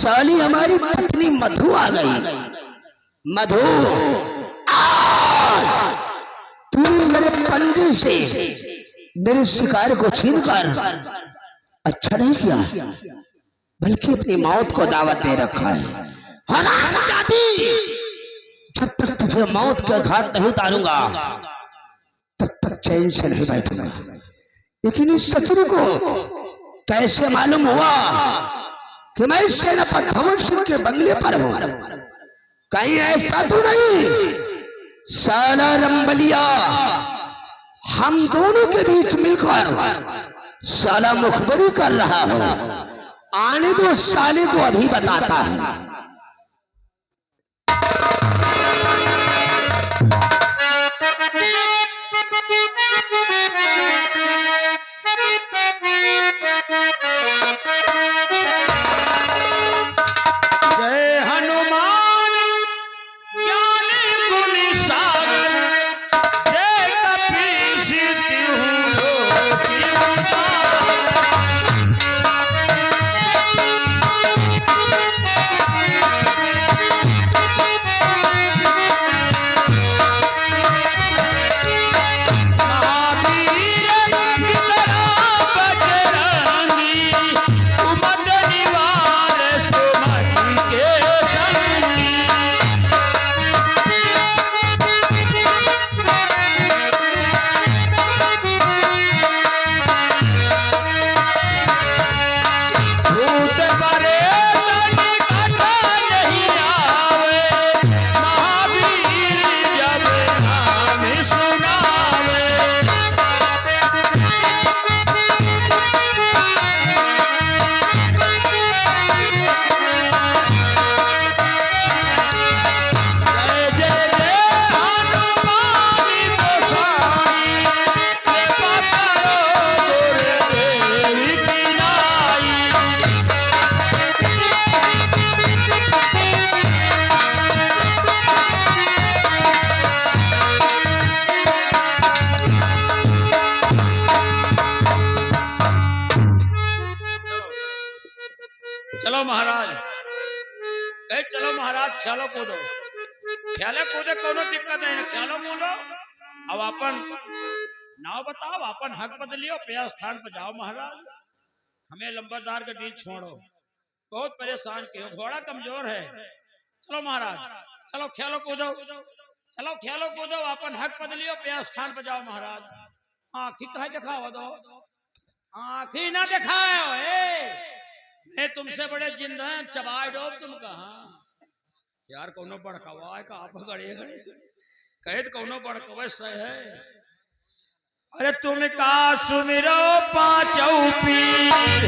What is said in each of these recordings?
साली हमारी पत्नी मधु आ गई। मधु, तूने मेरे पंजे से मेरे शिकार को छीनकर अच्छा नहीं किया, बल्कि अपनी मौत को दावत दे रखा है। हरामजादी, जब तक तुझे मौत के घाट नहीं उतारूंगा तब तक चैन से नहीं बैठूंगा। लेकिन इस शत्रु को कैसे मालूम हुआ कि मैं सेनापति भवन सिंह के बंगले पर हूं? कहीं ऐसा तो नहीं साला रंबलिया हम दोनों के बीच मिलकर साला मुखबरी कर रहा हो? आने दो साले को, अभी बताता है। जय हनुमान ज्ञानी गुणी सागर, जय कपीस तिहु लोक उजागर। चलो महाराज, कहे चलो महाराज, ख्यालो कूदो, ख्याले कूदे कोनो दिक्कत नहीं, ख्यालो कूदो। अब अपन नाव बताओ, अपन हक बदलियो, पे स्थान पर जाओ महाराज। हमें लंबरदार का डील छोड़ो, बहुत परेशान किए, घोड़ा कमजोर है। चलो महाराज, चलो ख्यालो कूदो, चलो ख्यालो कूदो, अपन हक बदलियो, पे स्थान पर जाओ महाराज। आँखी कहा दिखाओ दो, आँखी ना दिखाओ। मैं तुमसे बड़े जिंदा हैं, चबाए डोब तुम कहा यार। कौनो बड़कवा का आप गड़े कहत कौनो बड़कवा सही है। अरे तुम का सुमिरो पांचों पीर,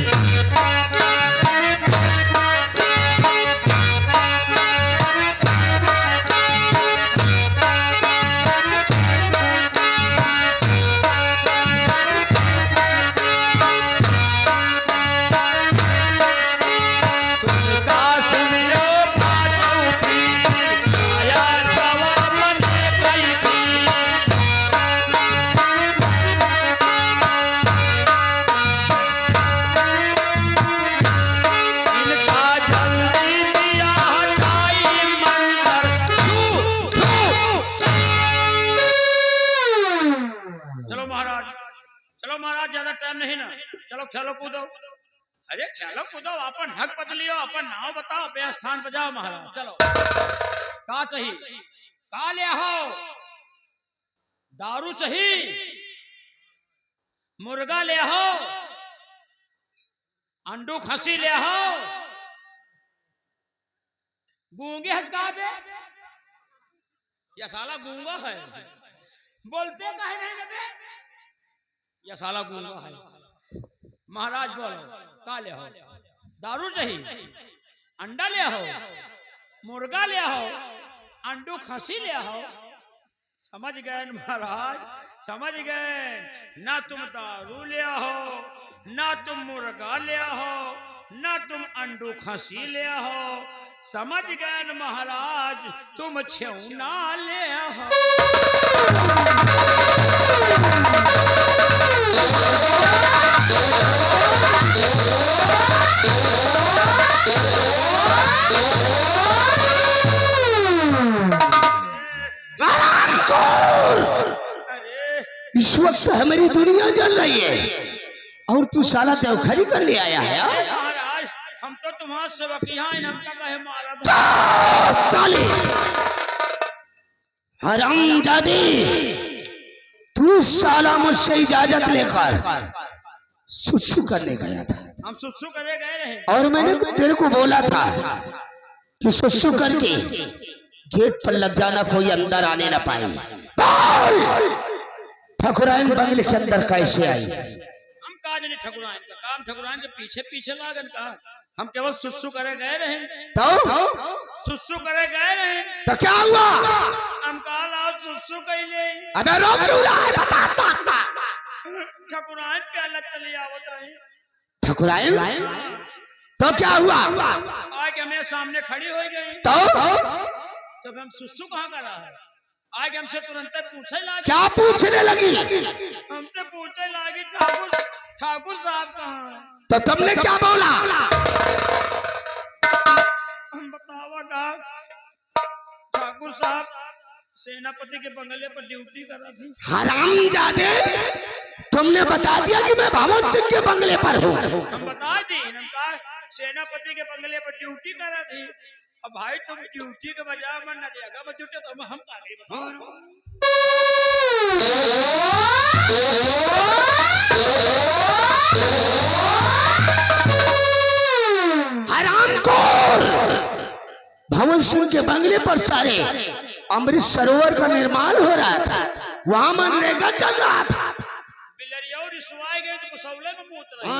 ख्यालो कूदो। अरे ख्यालो कूदो, अपन हक बदलियो, अपन नाव बताओ, पे स्थान पर जाओ महाराज। चलो का चाहिए, का ले हो? दारू चाहिए, मुर्गा ले हो, अंडू खसी ले हो, गूंगे हंसका पे या साला गूंगा है, बोलते का है नहीं बे, या साला गूंगा है। महाराज बोलो का ले हो? दारू चाहिए, अंडा ले हो, मुर्गा ले हो, अंडू खसी ले हो। समझ गए महाराज, समझ गए ना? तुम दारू ले हो, ना तुम मुर्गा ले हो, ना तुम अंडू खसी ले हो। समझ गए महाराज, तुम छेउना ले हो। इस वक्त हमारी दुनिया जल रही है और तू साला देवखरी कर ले आया है हाँ? महाराज हम तो तुम्हारा सेवक यहाँ इनका कहे मारा साले हरामजादे, तू साला मुझसे इजाजत लेकर सुसु करने गया था। हम सुसु करे गए रहे और मैंने तेरे को बोला था कि सुसु करके गेट पर लग जाना, कोई अंदर आने ना पाए। ठकुराइन बंगले के अंदर कैसे आई? हम कहा नहीं ठकुराइन का काम, ठकुराइन के पीछे पीछे लागन का, हम केवल सुसु करे गए रहे। तो सुसु करे गए रहे तो क्या हुआ? हम कहा लाओ सुसु कइले। अबे रोक क्यों रहा है? बता। ठकुराइन प्याला चली आवत रही। ठकुराइन तो क्या हुआ? आगे हमें सामने खड़ी हो गई। तो हम सुसु कहाँ करा है? आगे हमसे तुरंत पूछे लागी। क्या पूछने लगी? हमसे पूछे लागी ठाकुर साहब कहाँ है? तो तुमने क्या बोला? हम बतावा कहा ठाकुर साहब सेनापति के बंगले पर ड्यूटी कर रहा थी। हरामजादे, तुमने बता दिया कि मैं भवन सिंह के बंगले पर हूँ। हम बता दी, हम कहा सेनापति के बंगले पर ड्यूटी कर रहा थी। अब भाई तुम ड्यूटी के बजाय मन न देगा बजूटे तो हम आगे बताओ। हरामखोर, भवन सिंह के बंगले पर सारे अमृत सरोवर का निर्माण हो रहा था, वहां मनरेगा चल रहा था। बिलरिया और रिसवाई गए तो कुसौले में मूत रहे।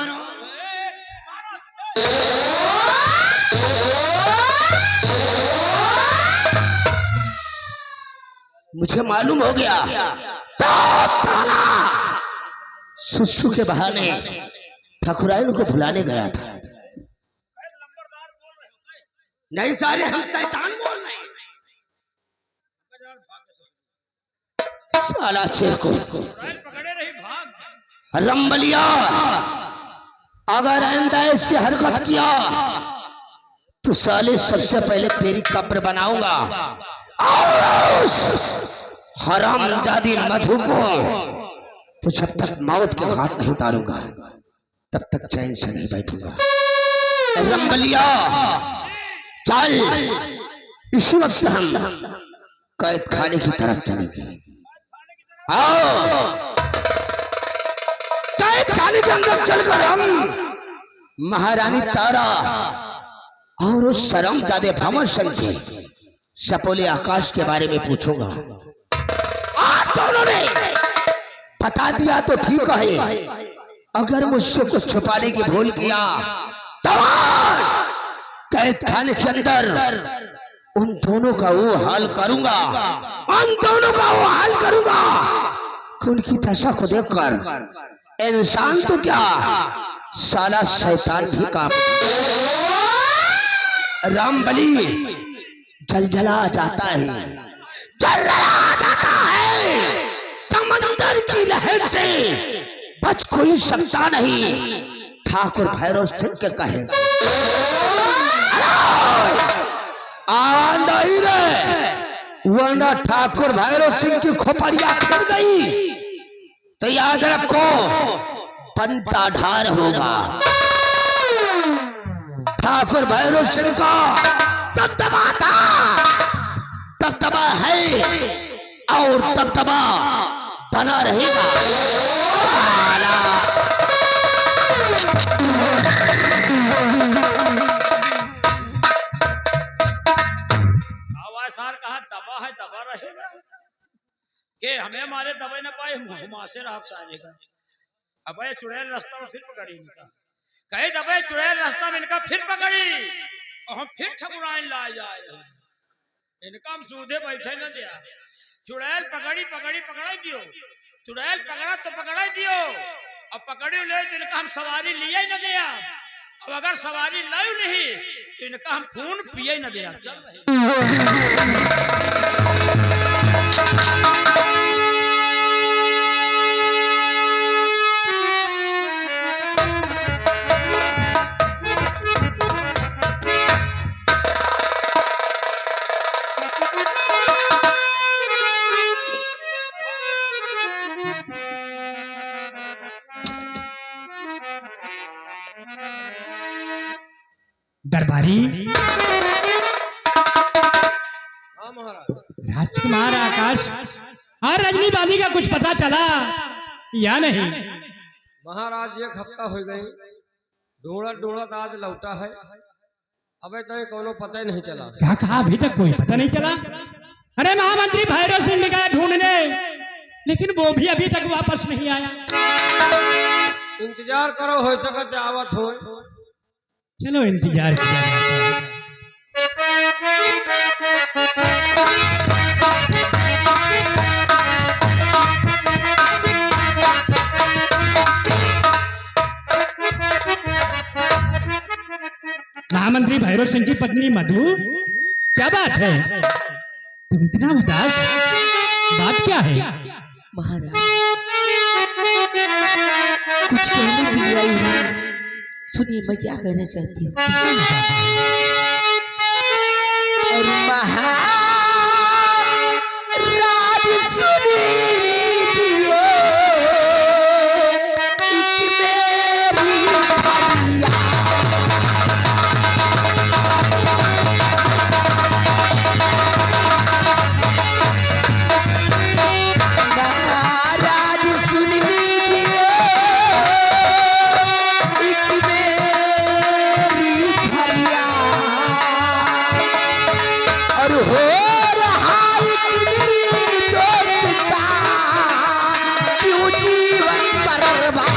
मुझे मालूम हो गया तो साला सुसु के बहाने ठकुराइन को भुलाने गया था। नहीं सारे हम शैतान बोल रहे हैं। साला चेर को पकड़े रही भाग। रंबलिया, अगर आइंदा ऐसी हरकत किया तो साले सबसे पहले तेरी कब्र बनाऊंगा और हरामजादी मधु को तो जब तक मौत के घाट नहीं उतारूंगा तब तक चैन से नहीं बैठूंगा। रंबलिया चल, इसी वक्त हम कैद खाने की तरफ चलेंगे। आओ, कैद खाने के अंदर चलकर हम महारानी तारा और उस शर्मजादे भंवर सिंह से सपोले आकाश के बारे में पूछूंगा। और दोनों ने बता दिया तो ठीक है, अगर मुझसे कुछ छुपाने की भूल किया तो कैद खाने के अंदर उन दोनों का वो हाल करूंगा, उन दोनों का वो हाल करूंगा कि उनकी दशा को देखकर इंसान तो क्या साला शैतान भी कांप। रामबली जलजला जाता है, जलजला जाता है। समंदर की लहर से बच कोई सकता नहीं, ठाकुर भैरव सिंह के कहे। नहीं रे, वरना ठाकुर भैरव सिंह की खोपड़िया फिर गई तो याद रखो बनता ढार होगा। ठाकुर भैरव सिंह का दबदबा था, दबदबा है और दबदबा बना रहेगा। सार कहा दबा है दबा रहेगा के हमें मारे दबे न पाए हुआ से रात सारेगा। अब चुड़ैल रास्ता में फिर पकड़ी इनका, कहे दबे चुड़ैल रास्ता में इनका फिर पकड़ी और हम फिर ठकुराइन ला जा रहे। इनका हम सूधे बैठे न दिया। चुड़ैल पकड़ी पकड़ी पकड़ा दियो, चुड़ैल पकड़ा तो पकड़ा दियो, अब पकड़ी ले तो इनका हम सवारी लिए न दिया। अब अगर सवारी लाई नहीं तो इनका हम खून पिए न दिया। चल रहे दरबारी हाँ महाराज। राजकुमार आकाश और रजनी बादी का कुछ पता चला या नहीं? महाराज एक हफ्ता हो गई, ढूंढत ढूंढत आज लौटा है। अबे तो कोनो पता ही नहीं चला। क्या कहा? अभी तक कोई पता नहीं चला? अरे महामंत्री भैरव सिंह ने गया ढूंढने, लेकिन वो भी अभी तक वापस नहीं आया। इंतजार करो, हो सकत आवत हो। चलो इंतजार किया जाता है। महामंत्री भैरव सिंह की पत्नी मधु, क्या बात है? तुम इतना उदास, बात क्या है? महाराज कुछ कहने के लिए आई हूँ, सुनिए मैं क्या कहना चाहती हूँ। और महाराज सुन लीजिए, एक मेरी फरियाद। महाराज सुन लीजिए, एक मेरी फरियाद। और हो रहा एक निर्दोष का क्यों जीवन बर्बाद।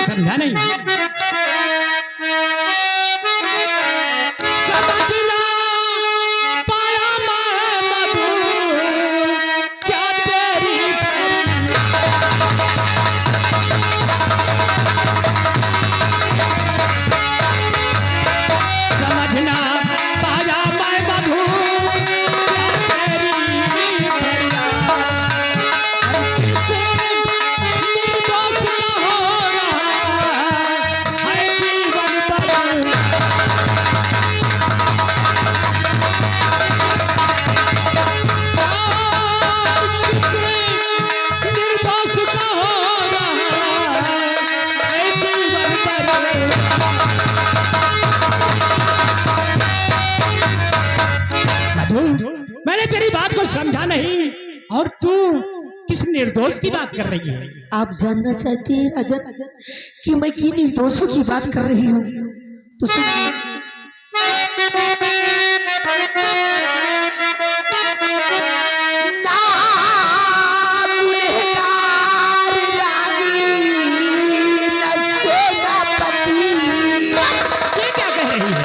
समझा नहीं। समझना पाया मैं मधु, क्या तेरी समझना पाया मैं मधु, क्या तेरी निर्दोष का हो रहा है जीवन पर। निर्दोष का हो रहा है जीवन पर। मधु, मैंने तेरी बात को समझा नहीं, और तू किस निर्दोष की बात कर रही है? आप जानना चाहते हैं राजन कि मैं किन निर्दोषों की बात कर रही हूँ? तो सुनिए। ना गुनहगार रानी, न सेनापति। ये क्या कह रही है?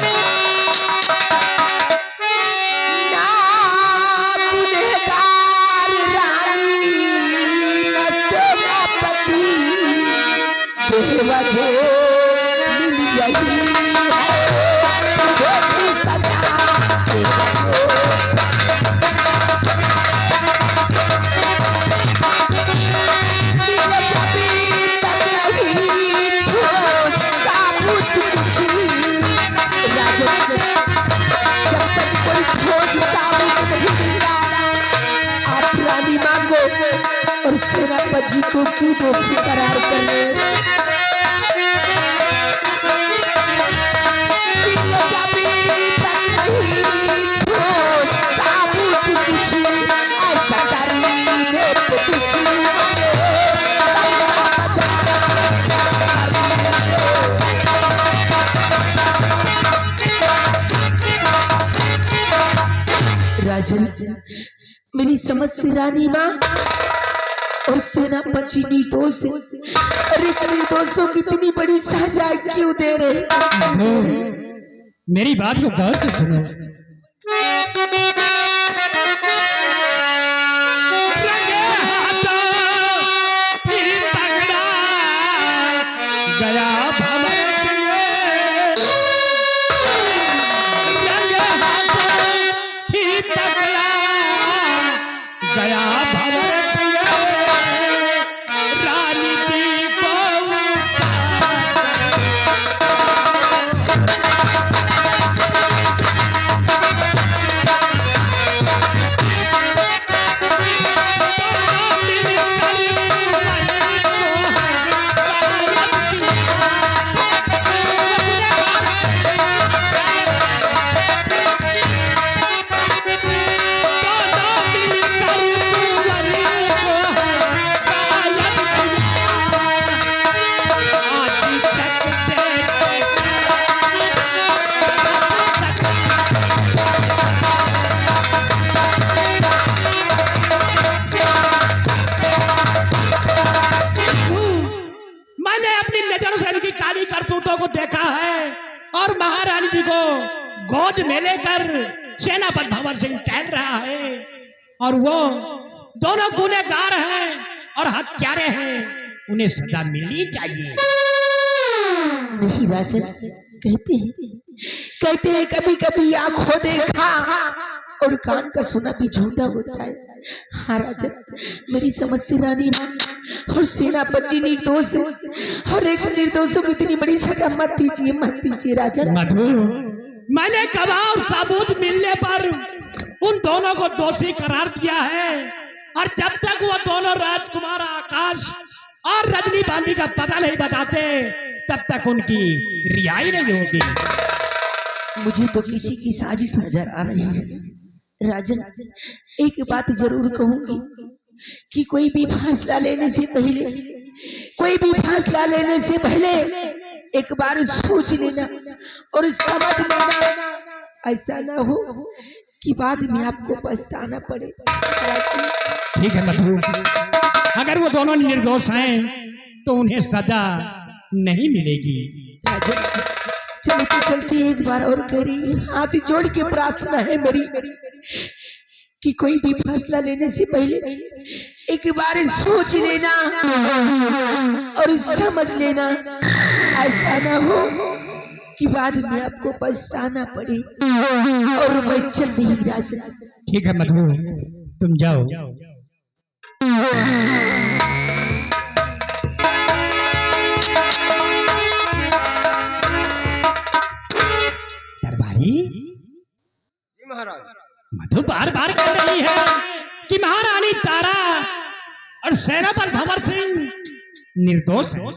ना गुनहगार रानी, न सेनापति। बेवजह मिल गई है बेटी सजा के। और सेनापति को क्यों दोषी करार कर रहे हैं? साबुत कुछ ऐसा करीने पे राजन, मेरी समझ से रानी माँ और सेनापति निर्दोष है, और एक निर्दोषों की इतनी बड़ी सजा क्यों दे रहे हैं? मेरी बात को गौर से सुनो। रंगे हाथों ही पकड़ा गया भंवर रंग हाथों ही पकड़ा गया भंवर रानी की को करतूतों को देखा है और महारानी जी को गोद में लेकर सेनापति भंवर सिंह टहल रहा है और वो दोनों गुनहगार हैं और हत्यारे हैं, उन्हें सजा मिलनी चाहिए। नहीं राजन, कहते हैं कभी कभी आंखों देखा और कान का सुना भी झूठा होता है। हाँ राजन, मेरी समझ से रानी माँ और सेनापति निर्दोष है और एक निर्दोषों को इतनी बड़ी सजा मत दीजिए राजन। मधु, मैंने गवाह और सबूत मिलने पर उन दोनों को दोषी करार दिया है और जब तक वो दोनों राजकुमार आकाश और रजनी बांधी का पता नहीं बताते तब तक उनकी रिहाई नहीं होगी। मुझे तो किसी की साजिश नजर आ रही है राजन। एक बात जरूर कहूंगी कि कोई भी फैसला लेने से पहले एक बार सोच लेना और समझ लेना, ऐसा ना हो कि बाद में आपको पछताना पड़े। ठीक है मधु, अगर वो दोनों निर्दोष हैं तो उन्हें सजा नहीं मिलेगी। चलते एक बार और करिए, हाथ जोड़ के प्रार्थना है मेरी कि कोई भी फैसला लेने से पहले एक बार सोच लेना और समझ लेना, ऐसा ना हो कि बाद में आपको पछताना पड़े। और मैं चल रही राजा। ठीक है मधु, तुम जाओ। दरबारी जी महाराज। मधु बार बार कह रही है कि महारानी तारा और सेनापति भंवर सिंह निर्दोष हैं।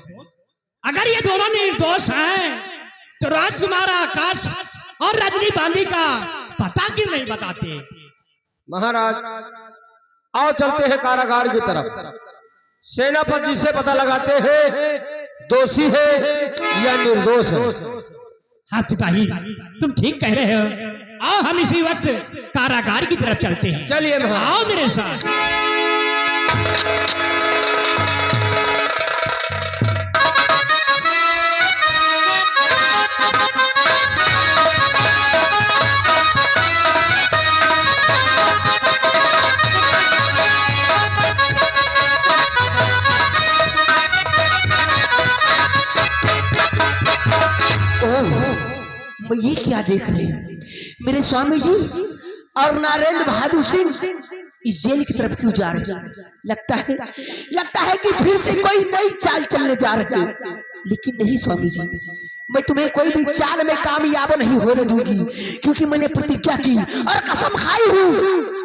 अगर ये दोनों निर्दोष हैं तो राजकुमार आकाश और रजनी बांधी का पता क्यों नहीं बताते? महाराज आओ चलते हैं कारागार की तरफ, सेनापति जी से पता लगाते हैं दोषी है या निर्दोष है। हाँ सिपाही, तुम ठीक कह रहे हो। आओ हम इसी वक्त कारागार की तरफ चलते हैं। चलिए आओ मेरे साथ। ये क्या देख रहे हैं मेरे स्वामी जी और नरेंद्र बहादुर सिंह इस जेल की तरफ क्यों जा रहे हैं? लगता है कि फिर से कोई नई चाल चलने जा रहे हैं। लेकिन नहीं स्वामी जी, मैं तुम्हें कोई भी चाल में कामयाब नहीं होने दूंगी, क्योंकि मैंने प्रतिज्ञा की और कसम खाई हूँ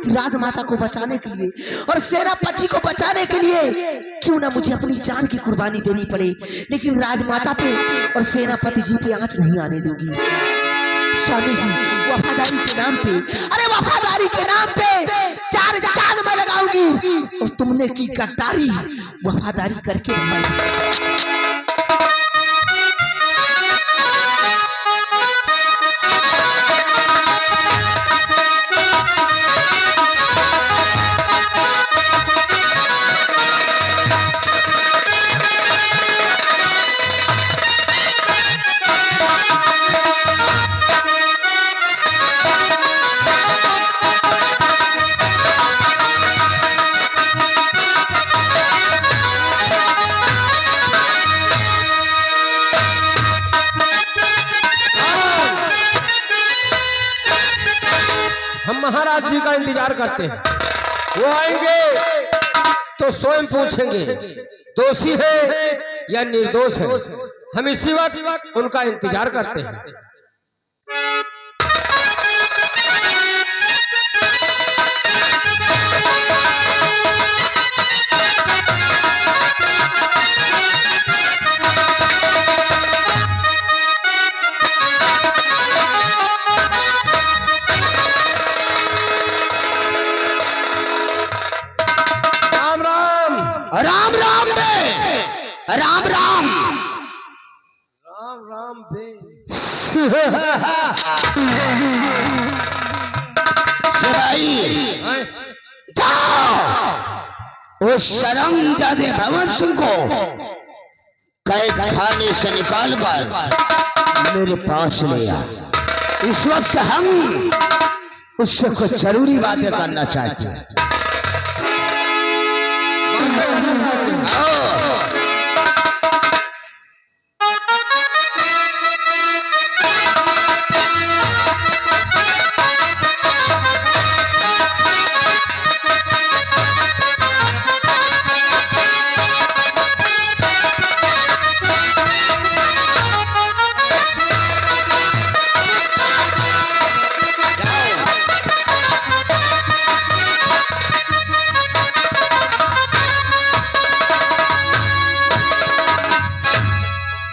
कि राजमाता को बचाने के लिए और सेनापति को बचाने के लिए क्यों ना मुझे अपनी जान की कुर्बानी देनी पड़े, लेकिन राजमाता पे और सेनापति जी पे आंच नहीं आने दूंगी। स्वामी जी, वफादारी के नाम पे, अरे वफादारी के नाम पे 4 चांद मैं लगाऊंगी और तुमने की गद्दारी वफादारी करके दिखाई। महाराज जी का इंतजार करते हैं। वो आएंगे तो स्वयं पूछेंगे दोषी है या निर्दोष है। हम इसी वक्त उनका इंतजार करते हैं। राम राम बे, राम राम राम राम बे। भाई जाओ उस शर्मजादे भवन सिंह को कैद खाने से निकाल कर मेरे पास ले आ। इस वक्त हम उससे कुछ जरूरी बातें करना चाहते हैं।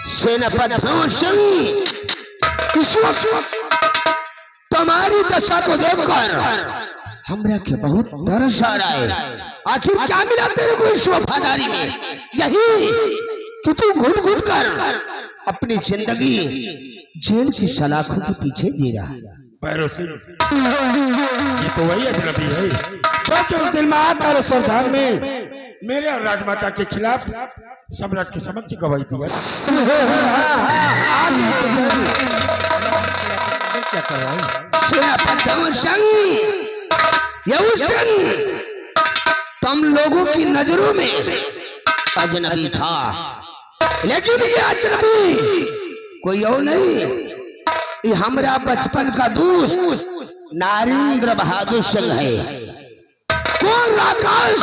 सेनापति सिंह, इस वक्त तुम्हारी दशा को देखकर हमरा के बहुत तरस आ रहा है। आखिर क्या मिला तेरे को इस वफादारी में? यही कि तू घुट घुट कर अपनी जिंदगी जेल की सलाखों के पीछे दे रहा है। भैरव सिंह, ये तो वही अजनबी है जो उस दिन महाकाल सरदार में मेरे और राजमाता के खिलाफ सम्राट के समक्ष गवाही दिया। क्या कर रहा है? उस दिन तुम लोगों की नजरों में अजनबी था, लेकिन ये अजनबी कोई और नहीं, ये हमारा बचपन का दोस्त नरेंद्र बहादुर सिंह है। कौन आकाश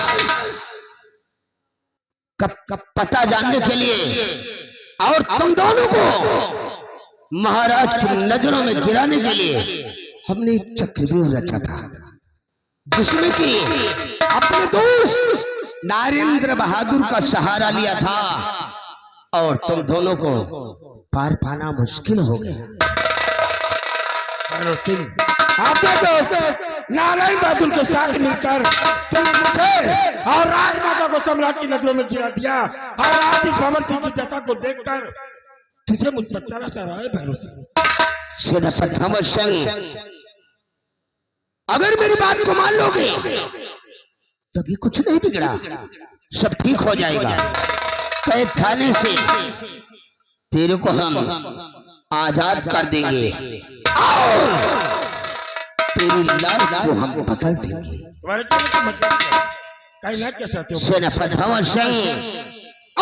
का पता जानने के लिए और तुम दोनों को महाराज की नजरों में गिराने के लिए हमने एक चक्रव्यूह रचा था, जिसमें कि अपने दोस्त नरेंद्र बहादुर का सहारा लिया था और तुम दोनों को पार पाना मुश्किल हो गया। भैरव सिंह, आपने दोस्त नारायण बहादुर के साथ मिलकर तुमने मुझे और राजमाता को सम्राट की नजरों में गिरा दिया, और आज इस भंवर सिंह की दशा को देखकर तुझे मुझ पर तरस आ रहा है। भैरव सिंह, सेनापति भंवर सिंह, अगर मेरी बात को मान लोगे तभी कुछ नहीं बिगड़ा, सब ठीक हो जाएगा। कैद खाने से तेरे को हम आजाद कर देंगे और तेरी लाश को हम बदल देंगे। तुम्हारे मतलब क्या चाहते हो? सेनापति भंवर सिंह,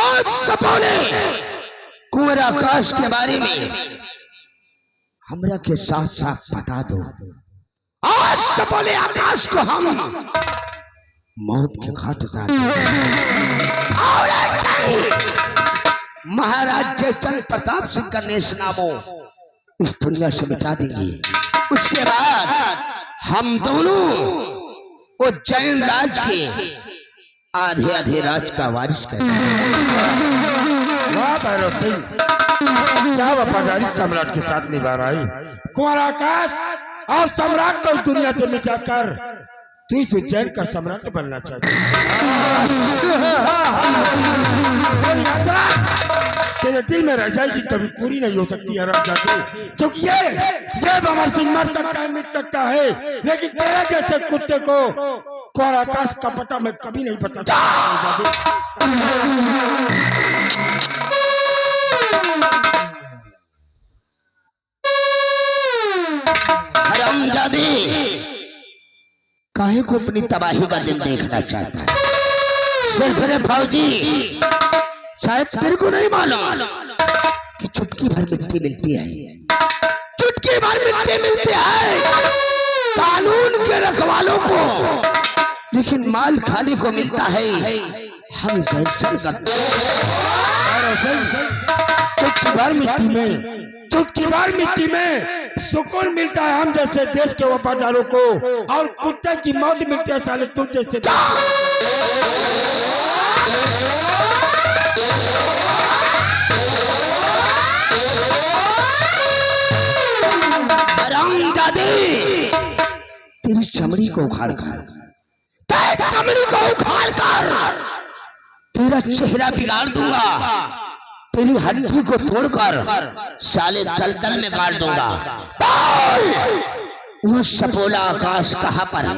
आज सपने कुंवर आकाश के बारे में हमरा के साथ साथ बता दो। आज सपने आकाश को हम मौत के घाट उतार महाराज जयचंद प्रताप सिंह का नेशनामो इस दुनिया से मिटा देंगे। उसके बाद हम दोनों उज्जैन राज के आधे आधे राज का वारिस करेंगे। वाह भैरव सिंह, क्या वफादारी सम्राट के साथ निभा रहा है। कुंवर आकाश और सम्राट को इस दुनिया से मिटाकर तू इस उज्जैन का सम्राट बनना चाहती तेरे दिल में रह जाएगी, कभी पूरी नहीं हो सकती है रामजादू, क्योंकि ये भंवर सिंह मर सकता है, मिट सकता है, लेकिन तेरे जैसे कुत्ते को कुंवर आकाश का पता मैं कभी नहीं बता सकता। काहे को अपनी तबाही का दिन देखना चाहता है? सिर्फ रे फौजी, शायद तेरे को नहीं मालूम कि चुटकी भर मिट्टी मिलती है, चुटकी भर मिट्टी मिलती है कानून के रखवालों को, लेकिन माल खाने को मिलता है हम जैसन करते। चुटकी भर मिट्टी में, चुटकी भर मिट्टी में सुकून मिलता है हम जैसे देश के वफादारों को, और कुत्ते की मौत मिलती है साले तुम जैसे। तेरी चमड़ी को उखाड़ कर, तेरी चमड़ी को उखाड़ कर तेरा चेहरा बिगाड़ दूंगा, तेरी हड्डी को तोड़कर साले तल में गाड़ दूंगा। वो सपोला आकाश कहाँ पर है?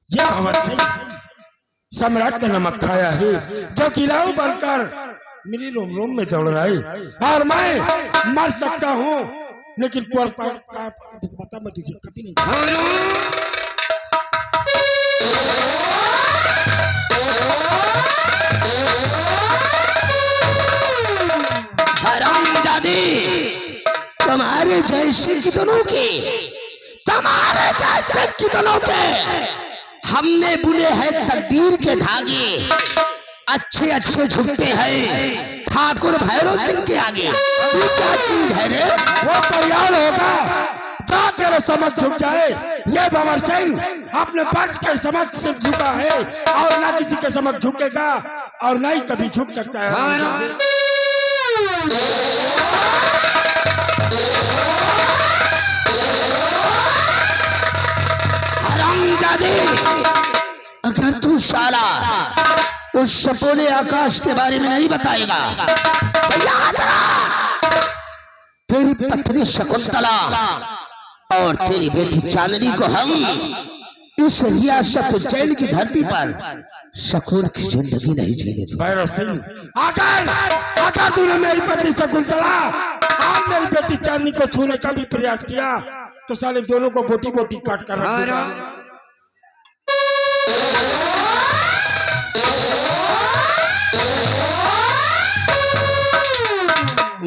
ये भंवर सिंह सम्राट का नमक खाया है, जो गिलाऊ बनकर मेरी रोम रोम में दौड़ रहा है, और मैं मर सकता हूँ लेकिन कोई पता मैं तुझे कभी नहीं। हरामजादी, तुम्हारे जैसे कितनों के, तुम्हारे जैसे कितनों के हमने बुने हैं तकदीर के धागे, अच्छे अच्छे झुकते हैं ठाकुर भैरव सिंह के आगे। तू क्या चीज है रे? वो तैयार होगा जा तेरे समक्ष झुक जाए। ये भंवर सिंह अपने पंच के समक्ष से झुका है और ना किसी के समक्ष झुकेगा और ना ही कभी झुक सकता है। हरामजादे, अगर तू साला उस सपोले आकाश के बारे में नहीं बताएगा तो याद रख, तेरी पत्नी शकुंतला और तेरी बेटी चांदनी को हम इस रियासत जैन की धरती पर सुकून की जिंदगी नहीं जीने दूंगा। भैरव सिंह, अगर तूने मेरी पत्नी शकुंतला और मेरी बेटी चांदनी को छूने का भी प्रयास किया तो साले दोनों को बोटी बोटी काट कर रख दूंगा।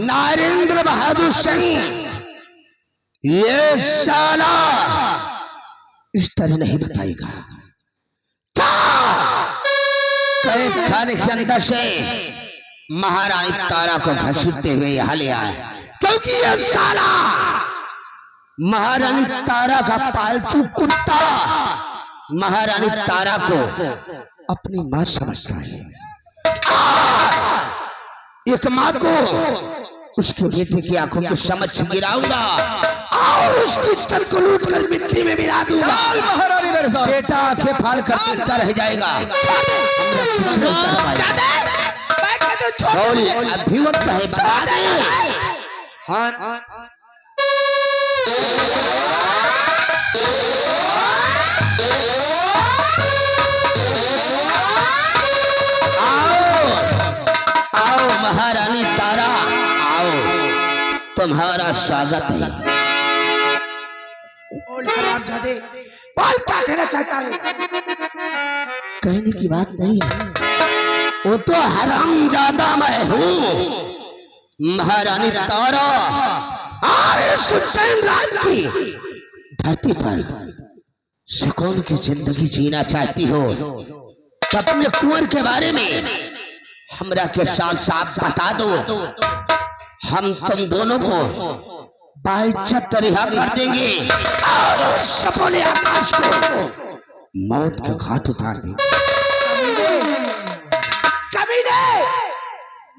नरेंद्र बहादुर सिंह, ये साला इस तरह नहीं बताएगा। कैद खाने के अंदर से महारानी तारा को घसीटते हुए यहाँ ले आए, क्योंकि ये साला महारानी तारा का पालतू कुत्ता महारानी तारा को अपनी मां समझता है। एक मां को उसके बेटे की आंखों को समझ गिराऊंगा और उसकी इज्जत को लूट कर मिट्टी में मिला दूंगा। महारानी मेरे साथ बेटा आंखें फाड़ कर देखता रह जाएगा। अभी वक्त है, बता दे। हाँ महारानी तारा, आओ, तुम्हारा स्वागत है। हरामजादे, बोल क्या कहना चाहता है? कहने की बात नहीं है, वो तो हरामजादा मैं हूँ। महारानी तारा और इस उज्जैन राज की धरती पर सुकून की जिंदगी जीना चाहती हो तो अपने कुंवर के बारे में हमरा के साथ साथ बता दो। हम तुम दोनों को बाइज्जत रिहा कर देंगे और सपोले आकाश को मौत के घाट उतार देंगे। कमीने,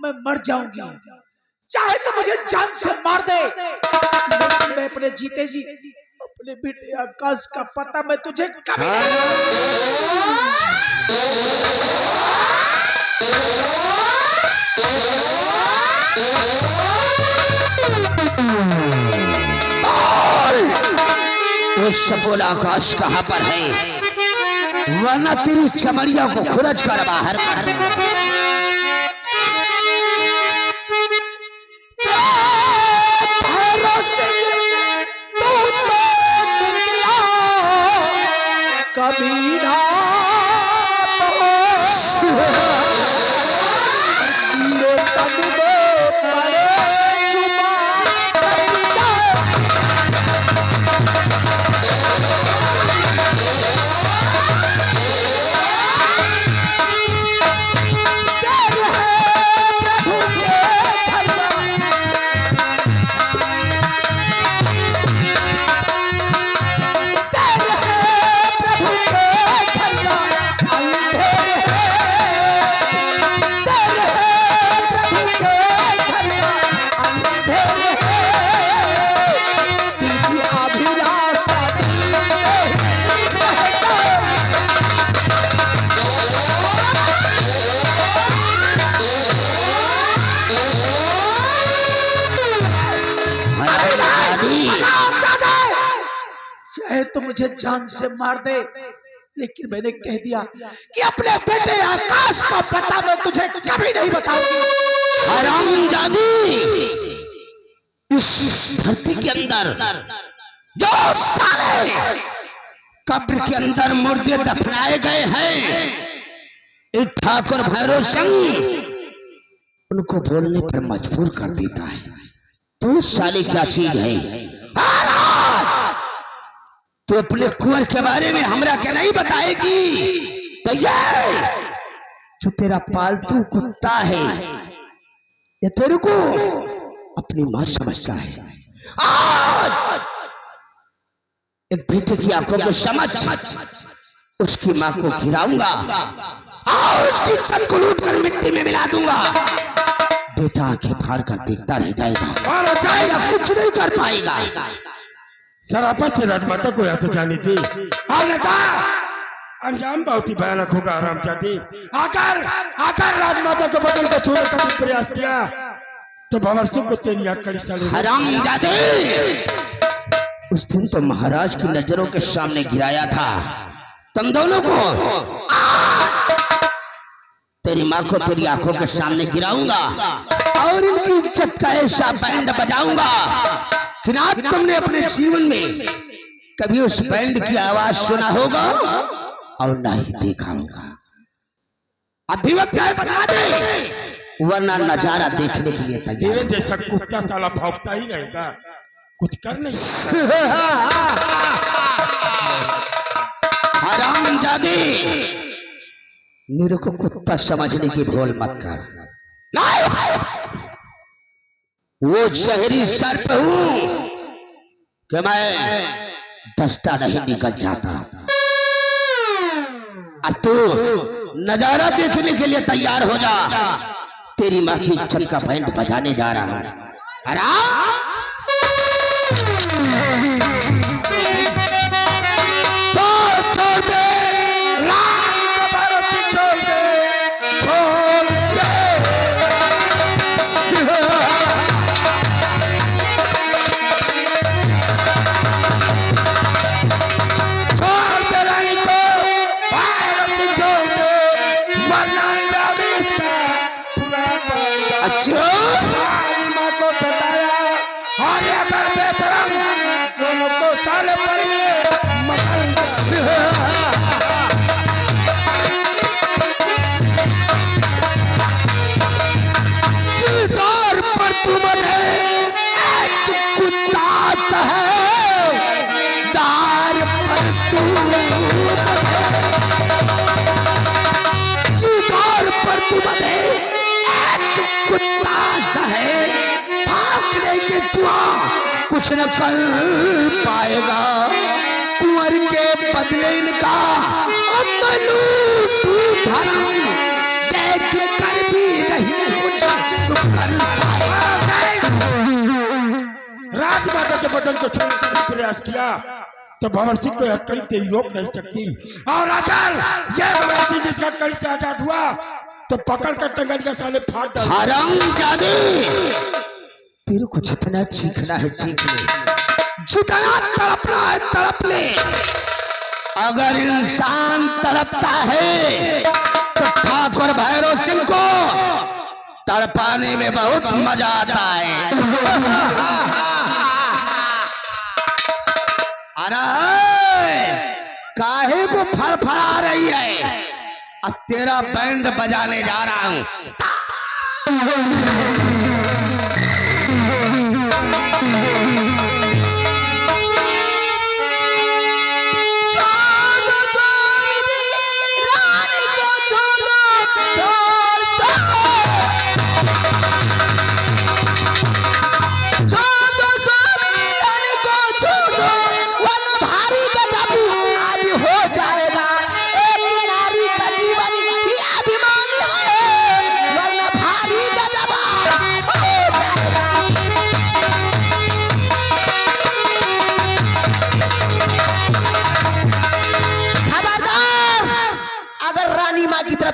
मैं मर जाऊंगी, चाहे तो मुझे जान से मार दे, लेकिन मैं अपने जीते जी अपने बेटे आकाश का पता मैं तुझे कभी वो सपोला आकाश कहाँ पर है, वरना तेरी चमड़िया को खुरच कर बाहर कर दूंगा। कमीना चाहे तो मुझे जान से मार दे, लेकिन मैंने कह दिया कि अपने बेटे आकाश का पता मैं तुझे कभी नहीं बताऊंगी। हरामजादी, इस धरती के अंदर जो साले कब्र के अंदर मुर्दे दफनाए गए हैं, एक ठाकुर भैरव सिंह उनको बोलने पर मजबूर कर देता है। तू साले क्या चीज है? तू अपने कुंवर के बारे में हमरा क्या नहीं बताएगी? तो ये जो तेरा पालतू कुत्ता है, ये तेरे को अपनी मां समझता है। आज एक बेटे की आंखों को समझ उसकी मां को गिराऊंगा और उसकी छत को लूट कर मिट्टी में मिला दूंगा। बेटा आंखें फाड़ कर देखता रह जाएगा और जाएगा, कुछ नहीं कर पाएगा। शराफत से राजमाता को यहाँ से जानी थी और नेता अंजाम बहुत ही भयानक होगा। हरामजादी, आकर राजमाता के बदन को छूने का भी प्रयास किया तो भंवर सिंह को तेरी हथकड़ी साले। हरामजादे, उस दिन तो महाराज की नजरों के सामने गिराया था तुम दोनों को। तेरी माँ को तेरी आंखों के सामने गिराऊंगा और इनकी इज्जत का ऐसा बैंड बजाऊंगा कि ना तुमने अपने जीवन में कभी उस बैंड की आवाज सुना होगा और ना ही देखा होगा। अभी वक्त है, बता दे, वरना नजारा देखने के लिए तैयार। तेरे जैसा कुत्ता साला भौंकता ही रहेगा, कुछ कर नहीं। हरामजादे, मेरे को कुत्ता समझने की भूल मत कर। वो शहरी सर्प हूं कि मैं दस्ता नहीं निकल जाता। अब तू नजारा देखने के लिए तैयार हो जा। तेरी माँ की इज्जत का बैंड बजाने जा रहा हूं। को सताया और अगर बेशरम दोनों को साले पर पर तुम कुत्ता है, दार पर तुम कुत्ता है, भागने के सिवा कुछ न कर पाएगा। कुंवर के बदले इनका धर्म देख कर भी नहीं कुछ तो कर पाएगा। राजमाता के बदन को छूने का प्रयास किया तो भंवर सिंह को हथकड़ी तेरी रोक नहीं सकती। और अगर यह भंवर सिंह इस हथकड़ी से आजाद हुआ तो पकड़ कर टंगड़िया साले फाड़ डाल। हरामजादे, तेरे को जितना चीखना है चीख ले, जितना तड़पना है तड़प ले। अगर इंसान तड़पता है तो ठाकुर भैरव सिंह को तड़पाने में बहुत मजा आता है। अरे काहे को फड़फड़ा रही है? अब तेरा बैंड बजाने जा रहा हूं।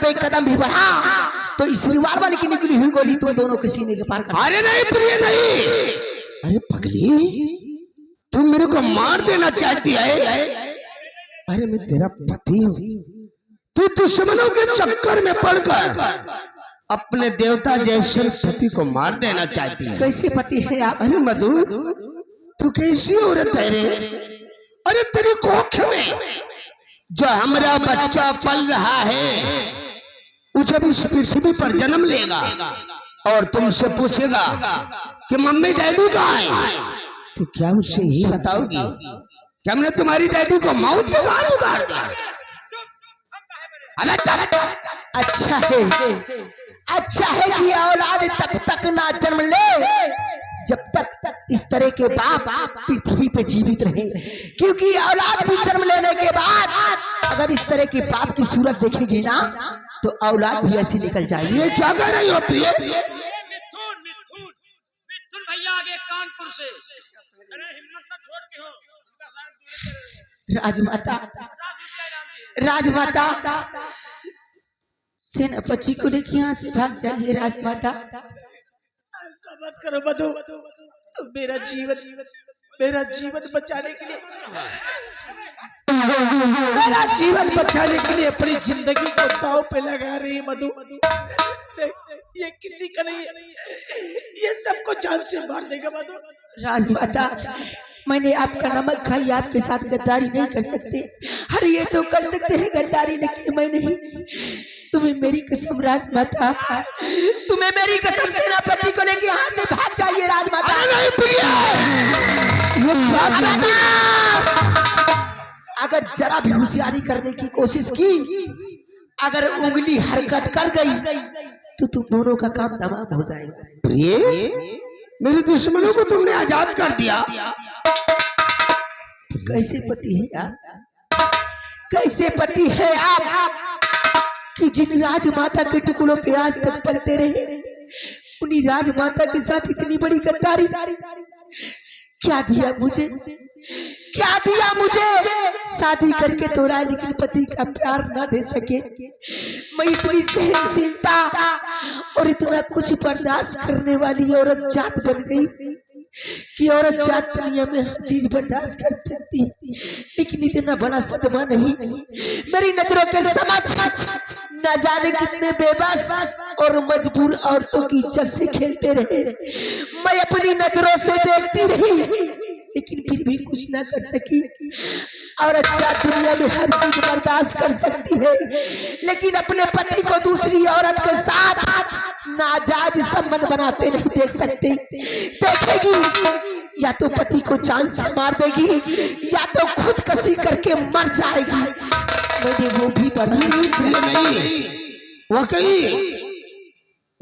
एक कदम भी बढ़ा तो इस रिवाल्वर की निकली हुई गोली तुम दोनों के सीने के पार कर। अरे नहीं प्रिय नहीं, अरे पगली, तुम मेरे को मार देना चाहती है? अरे मैं तेरा पति हूँ, तू दुश्मनों के चक्कर में पड़कर अपने देवता जैसे पति को मार देना चाहती है। कैसे पति है आप? अरे मधु, तू कैसी औरत है रे? अरे तेरी कोख में जो हमारा बच्चा पल रहा है वो जब इस पृथ्वी पर जन्म लेगा और तुमसे पूछेगा कि मम्मी डैडी कहाँ है, तो क्या उससे यही बताओगी कि हमने तुम्हारी डैडी को मौत के घाट उतार दिया? अबे चुप! अच्छा है कि औलाद तब तक ना जन्म ले जब तक इस तरह के बाप पृथ्वी पे जीवित रहे, क्योंकि औलाद भी जन्म लेने के बाद अगर इस तरह के बाप की सूरत देखेगी ना तो औलाद भी ऐसी निकल जाएगी। ये क्या कह रही हो प्रिय? मिथुन भैया आगे कानपुर से, अरे हिम्मत मत छोड़ के हो, राजमाता सेनापति को लेके यहाँ से भाग जाइए। राजमाता ऐसा मत करो मधु, तो मेरा जीवन बचाने के लिए अपनी जिंदगी को दांव पे लगा रही है मधु। ये किसी का नहीं, ये सबको जान से मार देगा मधु। राजमाता, मैंने आपका नमक खाई, आपके साथ गद्दारी नहीं कर सकते। अरे ये तो कर सकते हैं गद्दारी, लेकिन मैं नहीं। तुम्हें मेरी कसम राजमाता, तुम्हें मेरी कसम, सेनापति को लेके यहाँ से भाग जाइए राजमाता। नहीं प्रिय, ये अगर जरा भी होशियारी करने की कोशिश की, अगर उंगली हरकत कर गई तो तुम दोनों का काम तमाम हो जाएगा। प्रिय, मेरे दुश्मनों को तुमने आजाद कर दिया। कैसे पति है आप? कैसे पति है आप कि जिन राजमाता के टुकड़ों पे आज तक पलते रहे, उन्हीं राजमाता के साथ इतनी बड़ी गद्दारी? क्या दिया मुझे, क्या दिया मुझे? शादी करके तोड़ा, लेकिन पति का प्यार ना दे सके। मैं इतनी सहनशीलता और इतना कुछ बर्दाश्त करने वाली औरत जात बन गई कि औरत जात दुनिया में हर चीज बर्दाश्त कर सकती, लेकिन इतना बड़ा सदमा नहीं। मेरी नजरों के समक्ष न जाने कितने बेबस और मजबूर औरतों की इज्जत से खेलते रहे। मैं अपनी नजरों से देखती रही, लेकिन फिर भी कुछ ना कर सकी। औरत जात दुनिया में हर चीज बर्दाश्त कर सकती है, लेकिन अपने पति को दूसरी औरत के साथ नाजायज संबंध बनाते नहीं देख सकती। देखेगी या तो पति को जान से मार देगी या तो खुदकुशी करके मर जाएगी। मैंने वो भी नहीं, वो कहीं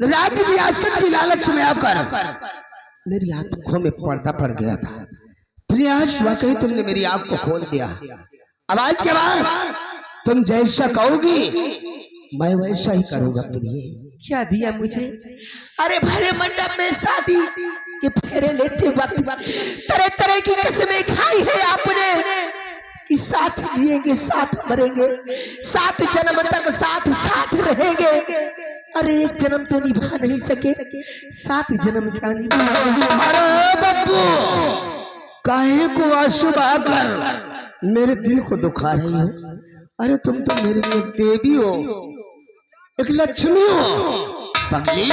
राज्य रियासत की लालच में आकर मेरी आंखों में पर्दा पड़ गया था। प्रयास वाकई तुमने मेरी आंख को खोल दिया। अब आज के बाद तुम जैसा कहोगी मैं वैसा ही करूंगा। प्रिय, क्या दिया मुझे? अरे भरे मंडप में शादी के फेरे लेते वक्त तरह तरह की कसमें खाई है आपने कि साथ जिएंगे, साथ मरेंगे, 7 जन्म तक साथ साथ रहेंगे। अरे एक जन्म तो निभा नहीं सके, 7 जन्म क्या निभा? अरे बब्बू, काहे को आंसू बहाकर मेरे दिल को दुखा रही हो? अरे तुम तो मेरे लिए एक देवी हो, एक लक्ष्मी हो पगली।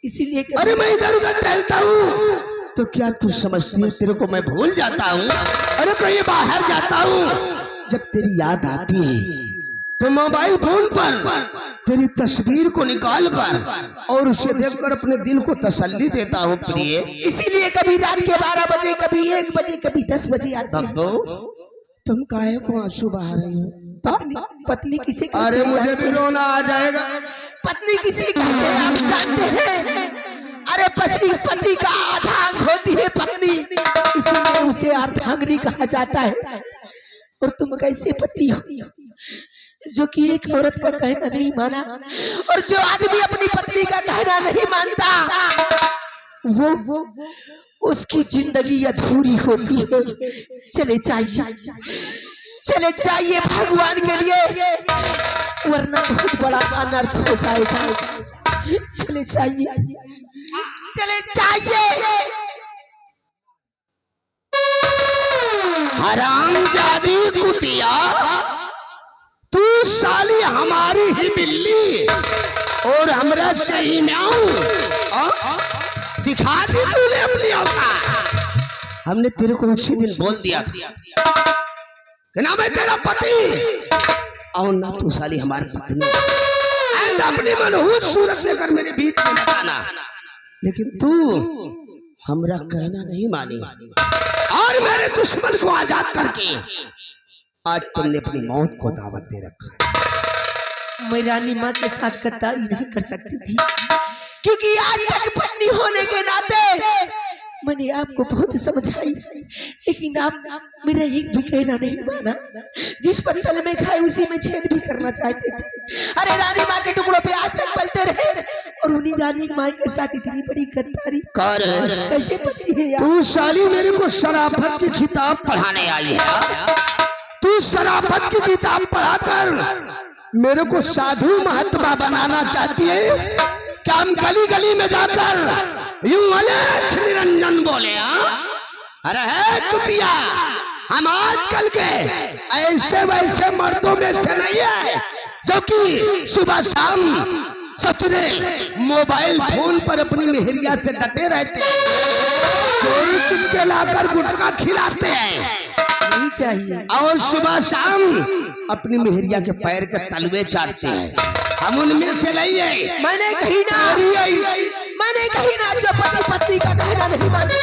इसीलिए अरे मैं इधर उधर टहलता हूँ तो क्या तू समझती है तेरे को मैं भूल जाता हूँ? अरे कहीं बाहर जाता हूँ, जब तेरी याद आती है तो मोबाइल फोन पर तेरी तस्वीर को निकाल कर और उसे देखकर अपने दिल को तसल्ली देता हूँ। प्रिय, इसीलिए कभी रात के 12 बजे, कभी 1 बजे, कभी 10 बजे आती है। तुम काहे को आंसू बहा रही हो? पत्नी किसे कहते हैं? अरे मुझे भी रोना आ जाएगा। पत्नी किसे कहते हैं आप जानते हैं? अरे पति का अर्धांग होती है पत्नी, इसलिए उसे अर्धांगिनी कहा जाता है। और तुम कैसे पति हो जो कि एक औरत का कहना नहीं माना? और जो आदमी अपनी पत्नी का कहना नहीं मानता वो उसकी जिंदगी अधूरी होती है। चले जाइए भगवान के लिए, वरना बहुत बड़ा अनर्थ हो जाएगा। चले जाइए। हरामजादी कुतिया, तू साली हमारी ही बिल्ली और हमरा सही म्याऊं। दिखा दी तूने अपनी औकात। हमने तेरे को उसी दिन बोल दिया था कि ना मैं तेरा पति और ना तू साली हमारी पत्नी। अपनी मनहूस सूरत लेकर मेरे बीच में लगाना, लेकिन तू हमरा कहना नहीं मानी और मेरे दुश्मन को आजाद करके आज तुमने अपनी मौत को दावत दे रखा। मैं रानी माँ के साथ गद्दारी नहीं कर सकती थी, क्योंकि आज तक पत्नी होने के नाते मैंने आपको बहुत समझाई, लेकिन आप मेरा एक भी कहना नहीं माना। जिस पत्तल में खाए उसी में छेद भी करना चाहते थे। अरे रानी माँ के टुकड़ों पे आज तक पलते रहे और उन्हीं रानी माँ के साथ इतनी बड़ी गद्दारी कैसे पति है यार? तू साली मेरे को शराफत की किताब पढ़ाने आई है। तू शराफत की किताब पढ़ाकर मेरे को साधु महात्मा बनाना चाहती है क्या? हम गली गली में जाकर यूं अलेख निरंजन बोले? अरे है कुतिया, हम आजकल के ऐसे वैसे मर्दों में से नहीं है जो कि सुबह शाम ससुरे मोबाइल फोन पर अपनी मेहरिया से डटे रहते हैं, कोई चुपके लाकर गुटखा खिलाते हैं नहीं चाहिए और सुबह शाम अपनी मेहरिया के पैर के तलवे चाटते हैं। हम उनमें से नहीं है। मैंने कही ना जो पति पत्नी का कहना नहीं माने।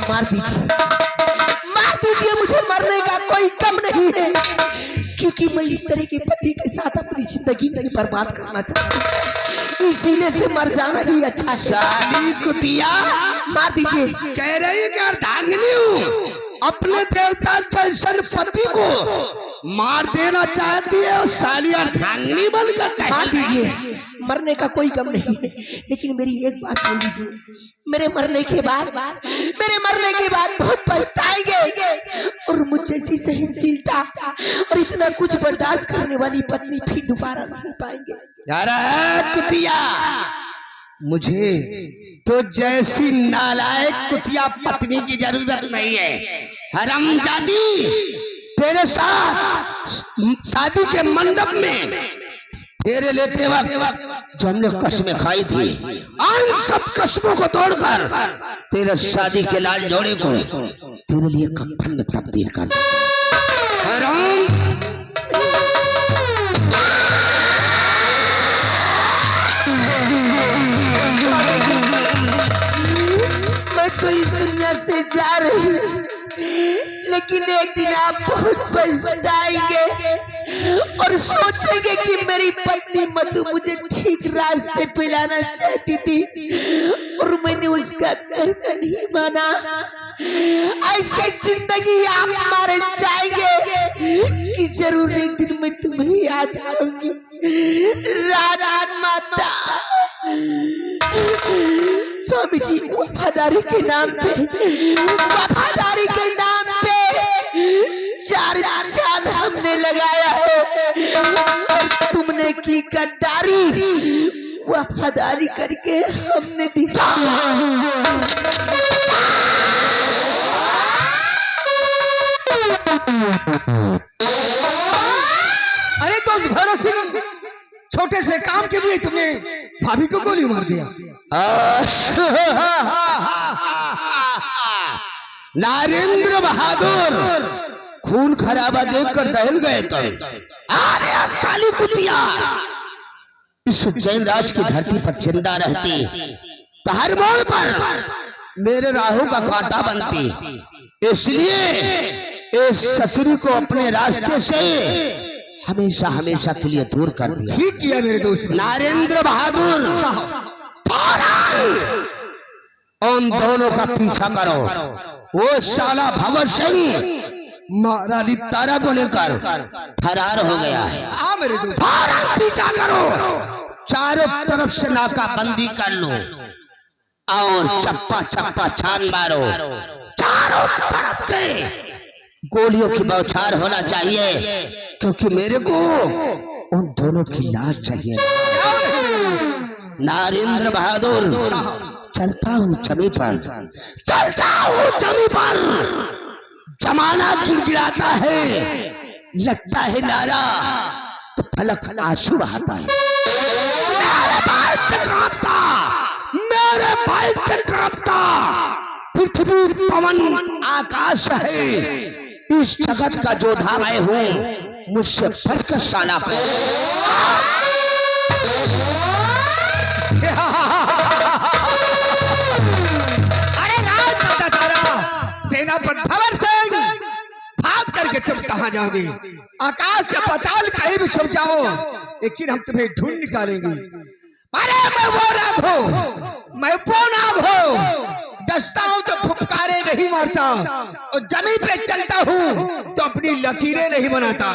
मार दीजिए, मुझे मरने का कोई कम नहीं है, क्योंकि मैं इस तरह के पति के साथ अपनी जिंदगी नहीं बर्बाद करना चाहती। इसीलिए से मर जाना ही अच्छा। साली कुतिया, मार दीजिए। कह रही कि अर्धांगिनी हूँ, अपने देवता जैसन पति को मार देना चाहती है और साली अर्धांगिनी बनकर। मार दीजिए, मरने का कोई गम नहीं है, लेकिन मेरी एक बात सुन लीजिए। मेरे मरने के बाद बहुत पछताएंगे और मुझ जैसी सहनशीलता और इतना कुछ बर्दाश्त करने वाली पत्नी फिर दोबारा नहीं पाएंगे। अरे कुतिया, मुझे तो जैसी नालायक कुतिया पत्नी की जरूरत नहीं है। हरामजादी, तेरे साथ शादी के मंडप में तेरे लेते वक्त जो हमने कसमें खाई थी, उन सब कसमों को तोड़कर तेरे शादी के लाल जोड़े को तेरे लिए कफन में तब्दील कर दे। मैं तो इस दुनिया से जा रही हूँ, लेकिन एक दिन आप बहुत पछताएंगे और सोचेंगे कि मेरी पत्नी मधु मुझे ठीक रास्ते पे लाना चाहती थी और मैंने उसका कहना नहीं माना। ऐसी जिंदगी आप मारे जाएंगे कि जरूर एक दिन मैं तुम्हें याद आऊंगी। राधा माता, स्वामी जी, वफादारी के नाम पे 4 चांद हमने लगाया है और तुमने की गद्दारी, वफादारी करके हमने दिखा। अरे तो उस भरोसे छोटे से काम के लिए तुमने भाभी को गोली मार दिया। नरेंद्र बहादुर खून खराबा देखकर दहल गए तो अरे काली कुतिया, इस जैन राज की धरती पर जिंदा रहती तो हर मोड़ पर मेरे राहु का कांटा बनती। इसलिए इस ससुरी को अपने रास्ते से हमेशा हमेशा के लिए दूर कर दिया। ठीक किया मेरे दोस्त। नरेंद्र बहादुर, उन दोनों का पीछा करो। वो साला भवर सिंह महारानी तारा को लेकर फरार हो गया है। हाँ मेरे दोस्त, पीछा करो, चारों तरफ से नाकाबंदी कर लो और चप्पा चप्पा छान मारो। चारों तरफ से गोलियों की बौछार होना चाहिए, क्योंकि मेरे को उन दोनों की लाश चाहिए। नरेंद्र बहादुर, चलता हूँ जमी पर, चलता हूँ जमी पर। जमाना गिड़गिड़ाता है, लगता है नारा, तो फलक आंसू बहाता है। मेरे भाई चक्राता, मेरे भाई चक्राता। पृथ्वी पवन आकाश है, इस जगत का जोधा मैं हूँ, मुझसे बढ़कर साला को। अरे राजमाता तारा, सेनापति भंवर सिंह, भाग करके तुम कहाँ जाओगे? आकाश से पाताल कहीं भी छुप जाओ, लेकिन हम तुम्हें ढूंढ निकालेंगे। अरे मैं वो नाग हूँ, मैं वो नाग हूँ, डसता हूँ तो फुफकारे नहीं मारता, और जमीन पे चलता हूँ तो अपनी लकीरें नहीं बनाता।